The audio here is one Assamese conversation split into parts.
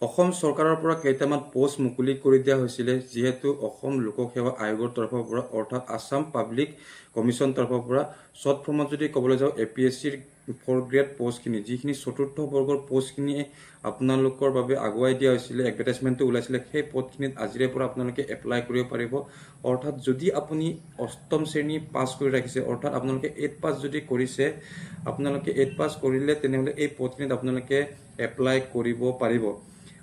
অসম চৰকাৰৰ পৰা কেইটামান পোষ্ট মুকলি কৰি দিয়া হৈছিল যেহেতু অসম লোকসেৱা আয়োগৰ তৰফৰ পৰা অৰ্থাৎ আসাম পাব্লিক কমিশন তৰফৰ পৰা শৰ্ট ফৰ্মত যদি ক'বলৈ যাওঁ এপিএসসিৰ 4 গ্ৰেড পোষ্টখিনি যিখিনি চতুৰ্থ বৰ্গৰ পোষ্টখিনি আপোনালোকৰ বাবে আগুৱাই দিয়া হৈছিল এডভাৰটাইজমেন্টটো ওলাইছিল সেই পোষ্টখিনিত আজিৰে পৰা আপোনালোকে এপ্লাই কৰিব পাৰিব অৰ্থাৎ যদি আপুনি অষ্টম শ্ৰেণী পাছ কৰি ৰাখিছে অৰ্থাৎ আপোনালোকে 8 পাছ যদি কৰিছে আপোনালোকে 8 পাছ কৰিলে তেনেহলে এই পোষ্টখিনিত আপোনালোকে এপ্লাই কৰিব পাৰিব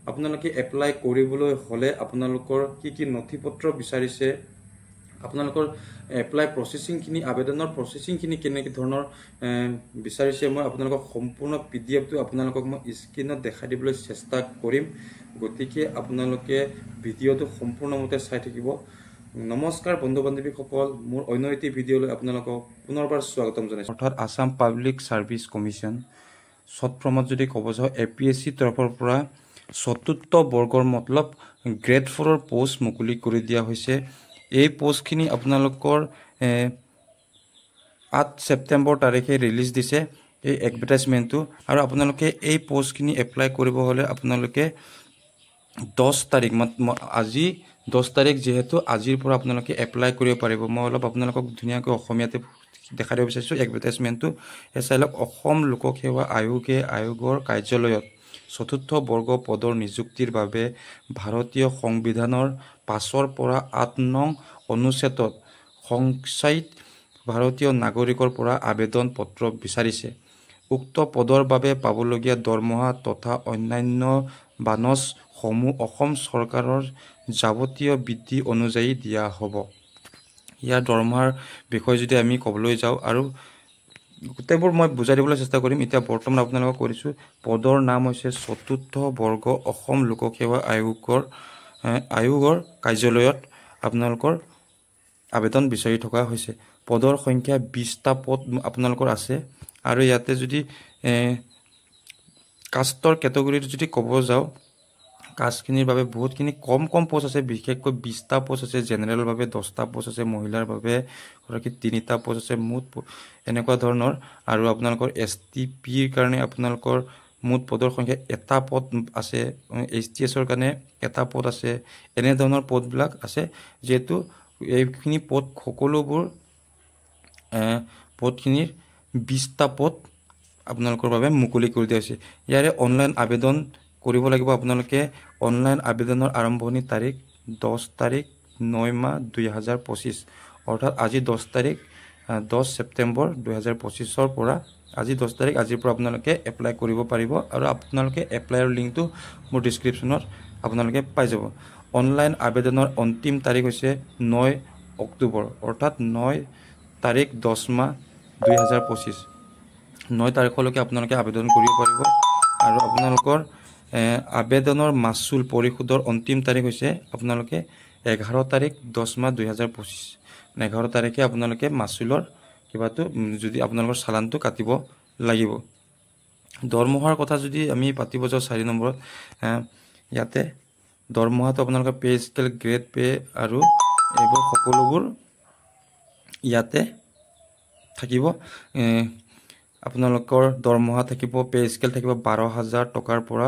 আপোনালোকে এপ্লাই কৰিবলৈ হলে আপোনালোকৰ কি নথিপত্ৰ বিচাৰিছে আপোনালোকৰ এপ্লাই প্ৰসেসিং খিনি আবেদনৰ প্ৰসেসিং খিনি কেনে ধৰণৰ বিচাৰিছে মই আপোনালোকক সম্পূৰ্ণ পিডিএফ টো আপোনালোকক মই স্ক্ৰিনত দেখাই দিবলৈ চেষ্টা কৰিম গতিকে আপোনালোকে ভিডিঅটো সম্পূৰ্ণমতে চাই থাকিব নমস্কাৰ বন্ধু বান্ধৱীসকল মোৰ অন্য এটি ভিডিঅলৈ আপোনালোকক পুনৰবাৰ স্বাগতম জনাইছো অৰ্থাৎ Assam public service commission short ফৰ্মত যদি ক'ব যাওঁ এপিএসসি তৰফৰ পৰা চতুৰ্থ বৰ্গৰ মতলব গ্ৰেড 4 পোষ্ট মুকলি কৰি দিয়া হৈছে এই পোষ্টখিনি আপোনালোকৰ 8 সেপ্টেম্বৰ তাৰিখে ৰিলিজ দিছে এই এডভাৰটাইজমেন্টটো আৰু আপোনালোকে এই পোষ্টখিনি এপ্লাই কৰিব হলে আপোনালোকে 10 তাৰিখ আজি 10 তাৰিখ যেহেতু আজিৰ পৰা আপোনালোকে এপ্লাই কৰিব পাৰিব মই অলপ আপোনালোকক ধুনীয়াকৈ অসমীয়াতে দেখাই দিব বিচাৰিছো এডভাৰটাইজমেন্টটো এছাইলক অসম লোকসেৱা আয়োগৰ কাৰ্যালয়ত চতুৰ্থ বৰ্গ পদৰ নিযুক্তিৰ বাবে ভাৰতীয় সংবিধানৰ 5ৰ পৰা 8 নং অনুচ্ছেদত সংখ্যায়িত ভাৰতীয় নাগৰিকৰ পৰা আবেদন পত্ৰ বিচাৰিছে উক্ত পদৰ বাবে পাবলগীয়া দৰমহা তথা অন্যান্য বানচ সমূহ অসম চৰকাৰৰ যাৱতীয় বিধি অনুযায়ী দিয়া হ'ব ইয়াৰ দৰমহাৰ বিষয় যদি আমি ক'বলৈ যাওঁ আৰু গোটেইবোৰ মই বুজাই দিবলৈ চেষ্টা কৰিম এতিয়া বৰ্তমান আপোনালোকক কৰিছো পদৰ নাম হৈছে চতুৰ্থ বৰ্গ অসম লোকসেৱা আয়োগৰ কাৰ্যালয়ত আপোনালোকৰ আবেদন বিচাৰি থকা হৈছে পদৰ সংখ্যা 20টা পদ আপোনালোকৰ আছে আৰু ইয়াতে যদি কাষ্টৰ কেটেগৰীত যদি ক'ব যাওঁ কাষ্টখিনিৰ বাবে বহুতখিনি কম পোষ্ট আছে বিশেষকৈ 20টা পোষ্ট আছে জেনেৰেলৰ বাবে 10টা পোষ্ট আছে মহিলাৰ বাবে 3টা পোষ্ট আছে মুঠ এনেকুৱা ধৰণৰ আৰু আপোনালোকৰ এসটিপিৰ কাৰণে আপোনালোকৰ মুঠ পদৰ সংখ্যা এটা পদ আছে এইচটিএছৰ কাৰণে এটা পদ আছে এনে ধৰণৰ পদবিলাক আছে যেহেতু এইখিনি পদ সকলোবোৰ পদখিনিৰ 20টা পদ আপোনালোকৰ বাবে মুকলি কৰি দিয়া হৈছে ইয়াৰে অনলাইন আবেদন কৰিব লাগিব আপোনালোকে অনলাইন আবেদনৰ আৰম্ভণি তাৰিখ 10 তাৰিখ 9 মাহ 2025 অৰ্থাৎ আজি 10 তাৰিখ 10 সেপ্টেম্বৰ 2025 ৰ পৰা আজি 10 তাৰিখ আজিৰ পৰা আপোনালোকে এপ্লাই কৰিব পাৰিব আৰু আপোনালোকে এপ্লাইৰ লিংকটো মোৰ ডেসক্ৰিপচনত আপোনালোকে পাই যাব অনলাইন আবেদনৰ অন্তিম তাৰিখ হৈছে 9 অক্টোবৰ অৰ্থাৎ 9 তাৰিখ 10 মাহ 2025 9 তাৰিখলৈকে আপোনালোকে আবেদন কৰিব পাৰিব আৰু আপোনালোকৰ আবেদনৰ মাচুল পৰিশোধৰ অন্তিম তাৰিখ হৈছে আপোনালোকে 11 তাৰিখ 10 মাহ 2025 11 তাৰিখে আপোনালোকে মাচুলৰ কিবাটো যদি আপোনালোকৰ চালানটো কাটিব লাগিব দৰমহাৰ কথা যদি আমি পাতিব যাওঁ 4 নম্বৰত ইয়াতে দৰমহাটো আপোনালোকৰ পে স্কেল গ্ৰেড পে আৰু এইবোৰ সকলোবোৰ ইয়াতে থাকিব আপোনালোকৰ দৰমহা থাকিব পে স্কেল থাকিব 12000 টকাৰ পৰা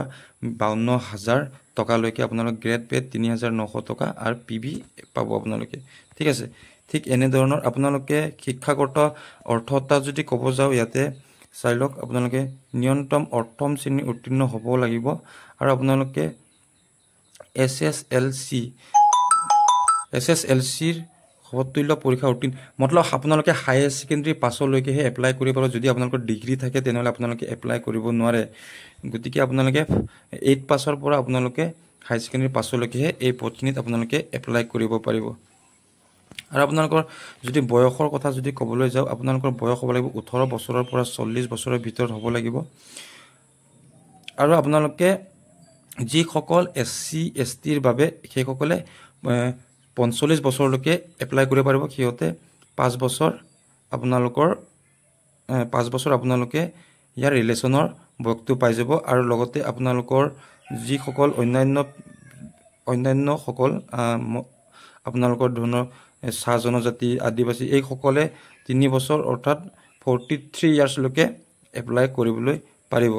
52000 টকালৈকে আপোনালোক গ্ৰেড পে 3900 টকা আৰু পিবি পাব আপোনালোকে ঠিক আছে ঠিক এনে ধৰণৰ আপোনালোকে শিক্ষাগত অৰ্হতা যদি ক'ব যাওঁ ইয়াতে চাইলক আপোনালোকে নিয়ন্ত্ৰণ অষ্টম শ্ৰেণী উত্তীৰ্ণ হ'ব লাগিব আৰু আপোনালোকে এছএছএলসিৰ সমতুল্য পৰীক্ষা উত্তীৰ্ণ মতলব আপোনালোকে হায়াৰ সেকেন্ডাৰী পাছলৈকেহে এপ্লাই কৰিব পাৰিব যদি আপোনালোকৰ ডিগ্ৰী থাকে তেনেহলে আপোনালোকে এপ্লাই কৰিব নোৱাৰে গতিকে আপোনালোকে 8 পাছৰ পৰা আপোনালোকে হায়াৰ সেকেন্ডাৰী পাছলৈকেহে এই পদখিনিত আপোনালোকে এপ্লাই কৰিব পাৰিব আৰু আপোনালোকৰ যদি বয়সৰ কথা যদি ক'বলৈ যাওঁ আপোনালোকৰ বয়স হ'ব লাগিব 18 বছৰৰ পৰা 40 বছৰৰ ভিতৰত হ'ব লাগিব আৰু আপোনালোকে যি সকল এসসি এসটিৰ বাবে সেই সকলে 45 বছৰলৈকে এপ্লাই কৰিব পাৰিব কিয়তে 5 বছৰ আপোনালোকৰ 5 বছৰ আপোনালোকে ইয়াৰ ৰিলেচনৰ বয়সটো পাই যাব আৰু লগতে আপোনালোকৰ যি সকল অন্যান্য সকল আপোনালোকৰ ধৰণৰ চাহ জনজাতি আদিবাসী এই সকলে 3 বছৰ অৰ্থাৎ 43 ইয়াৰ্স লৈকে এপ্লাই কৰিবলৈ পাৰিব